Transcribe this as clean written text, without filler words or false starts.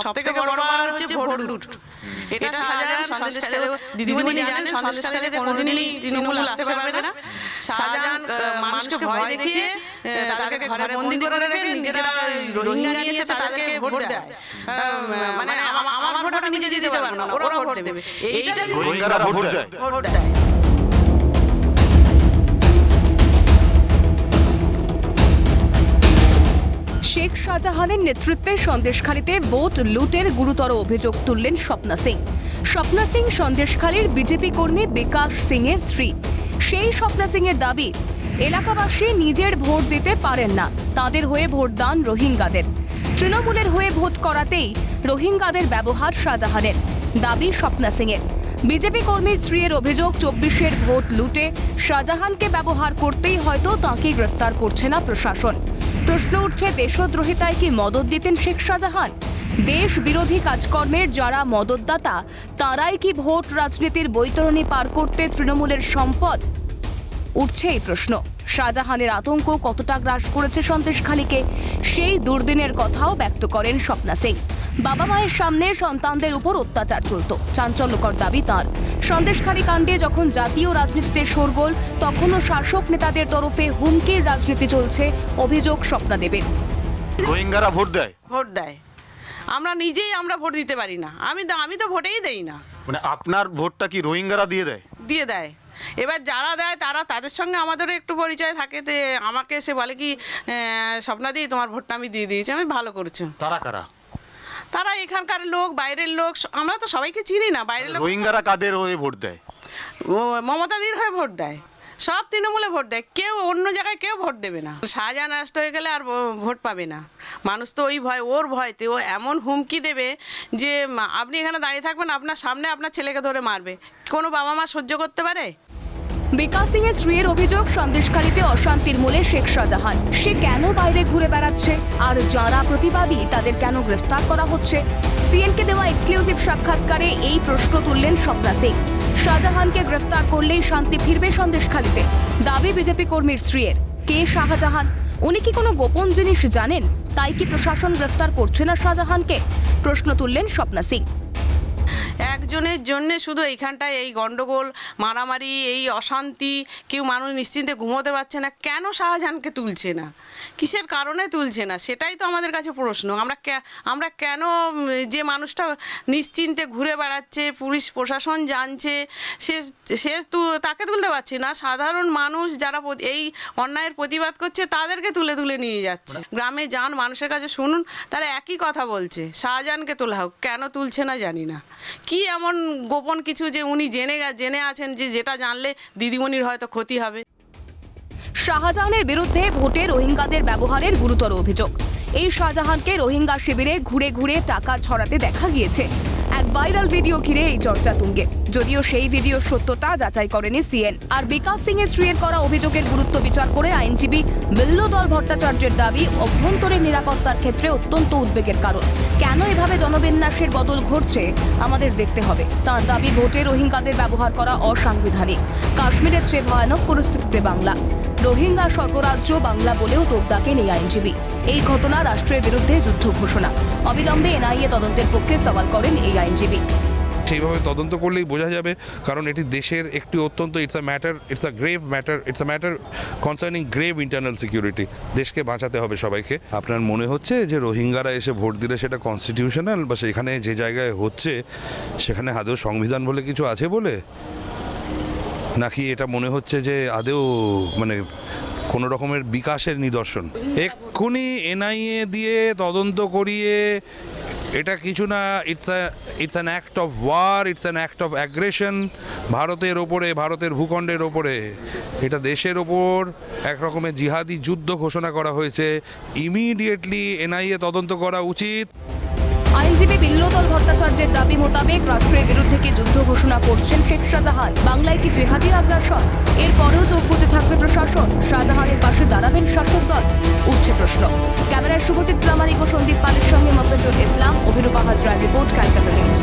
সবথেকে বড় ব্যাপার হচ্ছে ভোট লুট। এটা শাহজাহান সন্দেশখালী দিদিমণি জানেন, সন্দেশখালীতে কোনোদিনই তৃণমূল আসতে পারবে না। শাহজাহান মানুষকে ভয় দেখিয়ে তাদেরকে ঘরে বন্দি করে রেখে নিজেরা রোহিঙ্গা নিয়ে এসে তাদেরকে ভোট দেয়। মানে আমার ভোট আমি নিজে দিতে পারবো না, ওরা ভোট দেবে। এইটা রোহিঙ্গারা ভোট দেয়। শেখ শাহজাহানের নেতৃত্বে সন্দেশখালীতে ভোট লুটের গুরুতর অভিযোগ তুললেন স্বপ্না সিং। স্বপ্না সিং সন্দেশখালীর বিজেপি কর্মী বিকাশ সিং এর স্ত্রী। সেই স্বপ্না সিং এর দাবি, এলাকাবাসী নিজের ভোট দিতে পারেন না, তাদের হয়ে ভোট দান রোহিঙ্গাদের। তৃণমূলের হয়ে ভোট করাতেই রোহিঙ্গাদের ব্যবহার শাহজাহানের, দাবি স্বপ্না সিং এর। বিজেপি কর্মীর স্ত্রীর অভিযোগ, 24-এর ভোট লুটে শাহজাহানকে ব্যবহার করতেই হয়তো তাঁকে গ্রেফতার করছে না প্রশাসন। প্রশ্ন উঠছে, দেশদ্রোহিতায় কি মদত দিতেন শেখ শাহজাহান? দেশ বিরোধী কাজকর্মের যারা মদতদাতা, তারাই কি ভোট রাজনীতির বৈতরণী পার করতে তৃণমূলের সম্পদ? উঠছে এই প্রশ্ন। শাহজাহানের আতঙ্ক কতটা গ্রাস করেছে সন্দেশখালীকে, সেই দুর্দিনের কথাও ব্যক্ত করেন স্বপ্না সিং। বাবা মায়ের সামনে সন্তানদের উপর অত্যাচার চলত, চাঞ্চল্যকর দাবি তাঁর। সন্দেশখালী কাণ্ডে যখন জাতীয় রাজনীতিতে শোরগোল, তখনও শাসক নেতাদের তরফে হুমকির রাজনীতি চলছে, অভিযোগ স্বপ্না দেবের। রোহিঙ্গারা ভোট দেয়। ভোট দেয়, আমরা ভোট দিতে পারি না। আমি তো ভোটেই দেই না। মানে আপনার ভোটটা কি রোহিঙ্গারা দিয়ে দেয়? দিয়ে দেয়। এবার যারা দেয় তাদের সঙ্গে আমাদেরও একটু পরিচয় থাকে। তে আমাকে এসে বলে কি, স্বপ্না দি তোমার ভোটটা আমি দিয়ে দিয়েছি, আমি ভালো করেছো। তারা কারা? তারা এখানকার লোক, বাইরের লোক, আমরা তো সবাইকে চিনি না। বাইরের লোক। রোহিঙ্গারা কাদের হয়ে ভোট দেয়? মমতাদির হয়ে ভোট দেয়, সব তৃণমূলে ভোট দেয়, কেউ অন্য জায়গায় কেউ ভোট দেবে না। শাহজাহান রাষ্ট্র হয়ে গেলে আর ভোট পাবে না মানুষ। তো ওই ভয়, ওর ভয়তে ও এমন হুমকি দেবে যে আপনি এখানে দাঁড়িয়ে থাকবেন, আপনার সামনে আপনার ছেলেকে ধরে মারবে। কোনো বাবা মা সহ্য করতে পারে? বিকাশ সিং এর স্ত্রীর অভিযোগ, সন্দেশখালীতে অশান্তির মূলে শেখ শাহজাহান। সে কেন বাইরে ঘুরে বেড়াচ্ছে, আর যারা প্রতিবাদী তাদের কেন গ্রেফতার করা হচ্ছে? সিএনকে দেওয়া এক্সক্লুসিভ সাক্ষাৎকারে এই প্রশ্ন তুললেন স্বপ্না সিং। শাহজাহানকে গ্রেফতার করলেই শান্তি ফিরবে সন্দেশখালীতে, দাবি বিজেপি কর্মীর স্ত্রীর। কে শাহজাহান? উনি কি কোনো গোপন জিনিস জানেন, তাই কি প্রশাসন গ্রেফতার করছে না শাহজাহানকে? প্রশ্ন তুললেন স্বপ্না সিং। একজনের জন্য শুধু এইখানটায় এই গন্ডগোল, মারামারি, এই অশান্তি, কেউ মানুষ নিশ্চিন্তে ঘুমোতে পারছে না। কেন শাহজাহানকে তুলছে না, কিসের কারণে তুলছে না, সেটাই তো আমাদের কাছে প্রশ্ন। আমরা কেন, যে মানুষটা নিশ্চিন্তে ঘুরে বেড়াচ্ছে, পুলিশ প্রশাসন জানছে, সে তাকে তুলতে পারছি না। সাধারণ মানুষ যারা এই অন্যায়ের প্রতিবাদ করছে তাদেরকে তুলে নিয়ে যাচ্ছে। গ্রামে যান, মানুষের কাছে শুনুন, তারা একই কথা বলছে, শাহজাহানকে তোলা হোক। কেন তুলছে না জানি না। কি এমন গোপন কিছু যে উনি জেনে আছেন, যে যেটা জানলে দিদিমণির হয়তো ক্ষতি হবে? শাহজাহানের বিরুদ্ধে ভোটে রোহিঙ্গাদের ব্যবহারের গুরুতর অভিযোগ। এই শাহজাহানকে রোহিঙ্গা শিবিরে ঘুরে ঘুরে টাকা ছড়াতে দেখা গিয়েছে। এক ভাইরাল ভিডিও ঘিরে এই চর্চা তুঙ্গে, যদিও সেই ভিডিওর সত্যতা যাচাই করেনি সিএন। আর বিকাশ সিং এর স্ত্রীর করা অভিযোগের গুরুত্ব বিচার করে আইনজীবী বিল্লদল ভট্টাচার্যের দাবি, অভ্যন্তরীণ নিরাপত্তার ক্ষেত্রে অত্যন্ত উদ্বেগের কারণ। কেন এভাবে জনবিন্যাসের বদল ঘটছে আমাদের দেখতে হবে। তার দাবি, ভোটে রোহিঙ্গাদের ব্যবহার করা অসাংবিধানিক। কাশ্মীরের চেয়ে ভয়ানক পরিস্থিতিতে বাংলা, রোহিঙ্গা স্বর্গরাজ্য বাংলা বলেও তোপ ডাকেন এই আইনজীবী। এই ঘটনা রাষ্ট্রের বিরুদ্ধে যুদ্ধ ঘোষণা। অবিলম্বে এনআইএ তদন্তের পক্ষে সওয়াল করেন এই আইনজীবী। সেইভাবে তদন্ত করলেই বোঝা যাবে, কারণ এটি দেশের একটি অত্যন্ত it's a grave matter concerning grave internal security. দেশকে বাঁচাতে হবে সবাইকে। আপনার মনে হচ্ছে যে রোহিঙ্গারা এসে ভোট দিলে সেটা কনস্টিটিউশনাল, বা সেখানে যে জায়গায় হচ্ছে সেখানে আদৌ সংবিধান বলে কিছু আছে বলে, নাকি এটা মনে হচ্ছে যে আদৌ মানে কোনো রকমের বিকাশের নিদর্শন? এক্ষুনি এনআইএ দিয়ে তদন্ত করিয়ে এটা কিছু না, it's an act of war, it's an act of aggression ভারতের ওপরে, ভারতের ভূখণ্ডের ওপরে। এটা দেশের ওপর এক রকমের জিহাদি যুদ্ধ ঘোষণা করা হয়েছে। ইমিডিয়েটলি এনআইএ তদন্ত করা উচিত। আইনজীবী বিল্লদল ভট্টাচার্যের দাবি মোতাবেক রাষ্ট্রের বিরুদ্ধে কি যুদ্ধ ঘোষণা করছেন শেখ শাহজাহান? বাংলায় কি জিহাদি আগ্রাসন? এরপরেও চোখ বুজে থাকবে প্রশাসন? শাহজাহানের পাশে দাঁড়াবেন শাসক দল? উঠছে প্রশ্ন। ক্যামেরায় শুভজিৎ প্রামাণিক ও সন্দীপ পালের সঙ্গে মফেজুল ইসলাম, অভিরূপা হাজরার রিপোর্ট, ক্যালকাটা নিউজ।